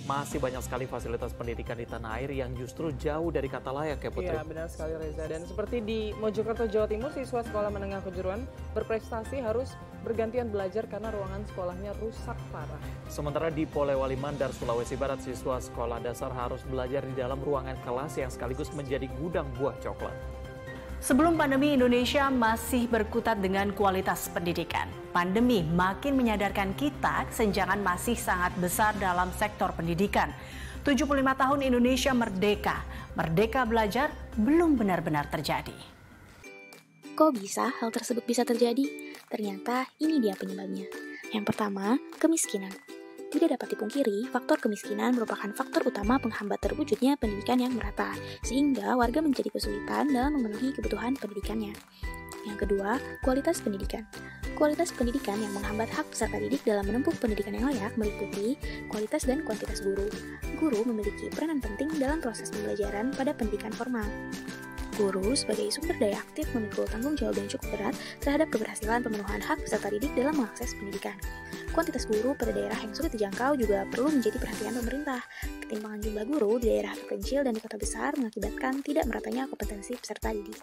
masih banyak sekali fasilitas pendidikan di tanah air yang justru jauh dari kata layak ya Putri. Iya benar sekali Reza, dan seperti di Mojokerto, Jawa Timur, siswa sekolah menengah kejuruan berprestasi harus bergantian belajar karena ruangan sekolahnya rusak parah. Sementara di Polewali Mandar, Sulawesi Barat, siswa sekolah dasar harus belajar di dalam ruangan kelas yang sekaligus menjadi gudang buah coklat. Sebelum pandemi, Indonesia masih berkutat dengan kualitas pendidikan. Pandemi makin menyadarkan kita kesenjangan masih sangat besar dalam sektor pendidikan. 75 tahun Indonesia merdeka. Merdeka belajar belum benar-benar terjadi. Kok bisa hal tersebut bisa terjadi? Ternyata ini dia penyebabnya. Yang pertama, kemiskinan. Tidak dapat dipungkiri, faktor kemiskinan merupakan faktor utama penghambat terwujudnya pendidikan yang merata, sehingga warga menjadi kesulitan dalam memenuhi kebutuhan pendidikannya. Yang kedua, kualitas pendidikan. Kualitas pendidikan yang menghambat hak peserta didik dalam menempuh pendidikan yang layak meliputi kualitas dan kuantitas guru. Guru memiliki peranan penting dalam proses pembelajaran pada pendidikan formal. Guru sebagai sumber daya aktif memikul tanggung jawab yang cukup berat terhadap keberhasilan pemenuhan hak peserta didik dalam mengakses pendidikan. Kuantitas guru pada daerah yang sulit dijangkau juga perlu menjadi perhatian pemerintah. Ketimpangan jumlah guru di daerah terpencil dan di kota besar mengakibatkan tidak meratanya kompetensi peserta didik.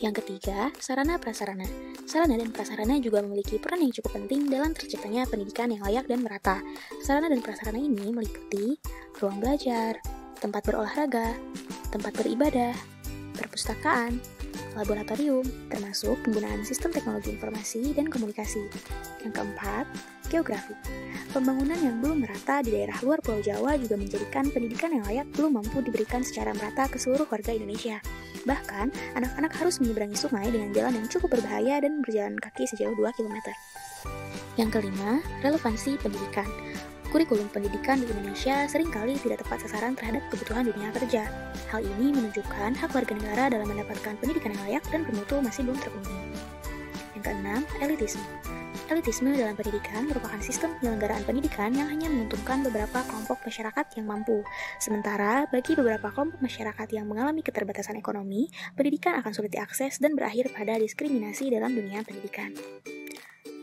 Yang ketiga, sarana-prasarana. Sarana dan prasarana juga memiliki peran yang cukup penting dalam terciptanya pendidikan yang layak dan merata. Sarana dan prasarana ini meliputi ruang belajar, tempat berolahraga, tempat beribadah, perpustakaan, laboratorium, termasuk penggunaan sistem teknologi informasi dan komunikasi. Yang keempat, geografi. Pembangunan yang belum merata di daerah luar Pulau Jawa juga menjadikan pendidikan yang layak belum mampu diberikan secara merata ke seluruh warga Indonesia. Bahkan, anak-anak harus menyeberangi sungai dengan jalan yang cukup berbahaya dan berjalan kaki sejauh 2 km. Yang kelima, relevansi pendidikan. Kurikulum pendidikan di Indonesia seringkali tidak tepat sasaran terhadap kebutuhan dunia kerja. Hal ini menunjukkan hak warga negara dalam mendapatkan pendidikan yang layak dan bermutu masih belum terpenuhi. Yang keenam, elitisme. Elitisme dalam pendidikan merupakan sistem penyelenggaraan pendidikan yang hanya menguntungkan beberapa kelompok masyarakat yang mampu. Sementara, bagi beberapa kelompok masyarakat yang mengalami keterbatasan ekonomi, pendidikan akan sulit diakses dan berakhir pada diskriminasi dalam dunia pendidikan.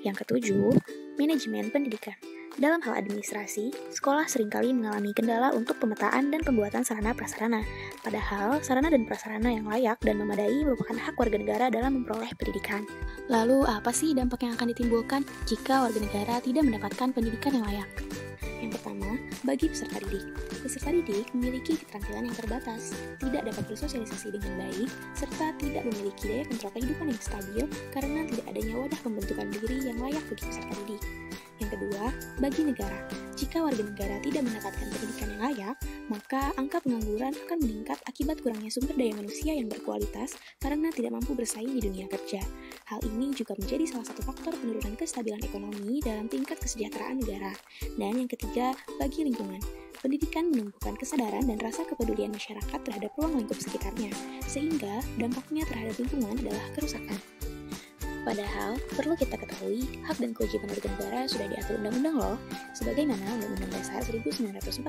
Yang ketujuh, manajemen pendidikan. Dalam hal administrasi, sekolah seringkali mengalami kendala untuk pemetaan dan pembuatan sarana prasarana. Padahal, sarana dan prasarana yang layak dan memadai merupakan hak warga negara dalam memperoleh pendidikan. Lalu, apa sih dampak yang akan ditimbulkan jika warga negara tidak mendapatkan pendidikan yang layak? Yang pertama, bagi peserta didik. Peserta didik memiliki keterampilan yang terbatas, tidak dapat bersosialisasi dengan baik, serta tidak memiliki daya kontrol kehidupan yang stabil karena tidak adanya wadah pembentukan diri yang layak bagi peserta didik. Yang kedua, bagi negara. Jika warga negara tidak mendapatkan pendidikan yang layak, maka angka pengangguran akan meningkat akibat kurangnya sumber daya manusia yang berkualitas karena tidak mampu bersaing di dunia kerja. Hal ini juga menjadi salah satu faktor penurunan kestabilan ekonomi dalam tingkat kesejahteraan negara. Dan yang ketiga, bagi lingkungan. Pendidikan menumbuhkan kesadaran dan rasa kepedulian masyarakat terhadap ruang lingkup sekitarnya, sehingga dampaknya terhadap lingkungan adalah kerusakan. Padahal, perlu kita ketahui, hak dan kewajiban warga negara sudah diatur undang-undang loh, sebagaimana Undang-Undang Dasar 1945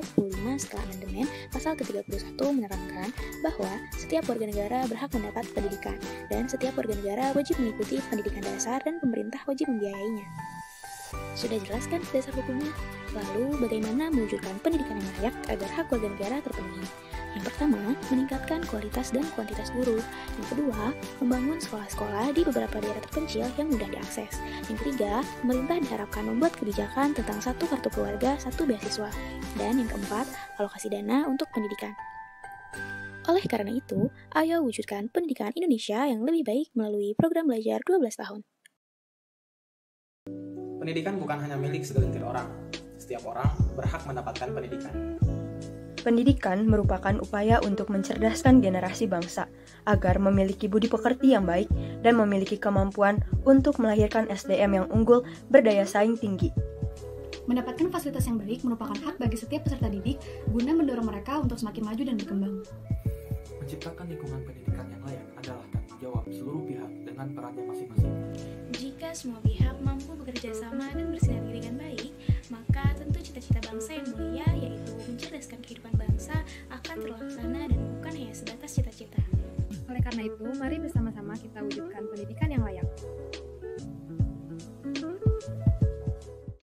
setelah amandemen pasal ke-31 menerangkan bahwa setiap warga negara berhak mendapat pendidikan, dan setiap warga negara wajib mengikuti pendidikan dasar dan pemerintah wajib membiayainya. Sudah jelas kan dasar hukumnya? Lalu, bagaimana mewujudkan pendidikan yang layak agar hak warga negara terpenuhi? Yang pertama, meningkatkan kualitas dan kuantitas guru. Yang kedua, membangun sekolah-sekolah di beberapa daerah terpencil yang mudah diakses. Yang ketiga, pemerintah diharapkan membuat kebijakan tentang satu kartu keluarga, satu beasiswa. Dan yang keempat, alokasi dana untuk pendidikan. Oleh karena itu, ayo wujudkan pendidikan Indonesia yang lebih baik melalui program belajar 12 tahun. Pendidikan bukan hanya milik segelintir orang. Setiap orang berhak mendapatkan pendidikan. Pendidikan merupakan upaya untuk mencerdaskan generasi bangsa agar memiliki budi pekerti yang baik dan memiliki kemampuan untuk melahirkan SDM yang unggul berdaya saing tinggi. Mendapatkan fasilitas yang baik merupakan hak bagi setiap peserta didik guna mendorong mereka untuk semakin maju dan berkembang. Menciptakan lingkungan pendidikan yang layak adalah tanggung jawab seluruh pihak dengan perannya masing-masing. Jika semua pihak mampu bekerja sama dan bersinergi dengan baik, maka tentu cita-cita bangsa yang mulia, yaitu mencerdaskan kehidupan bangsa, akan terlaksana dan bukan hanya sebatas cita-cita. Oleh karena itu, mari bersama-sama kita wujudkan pendidikan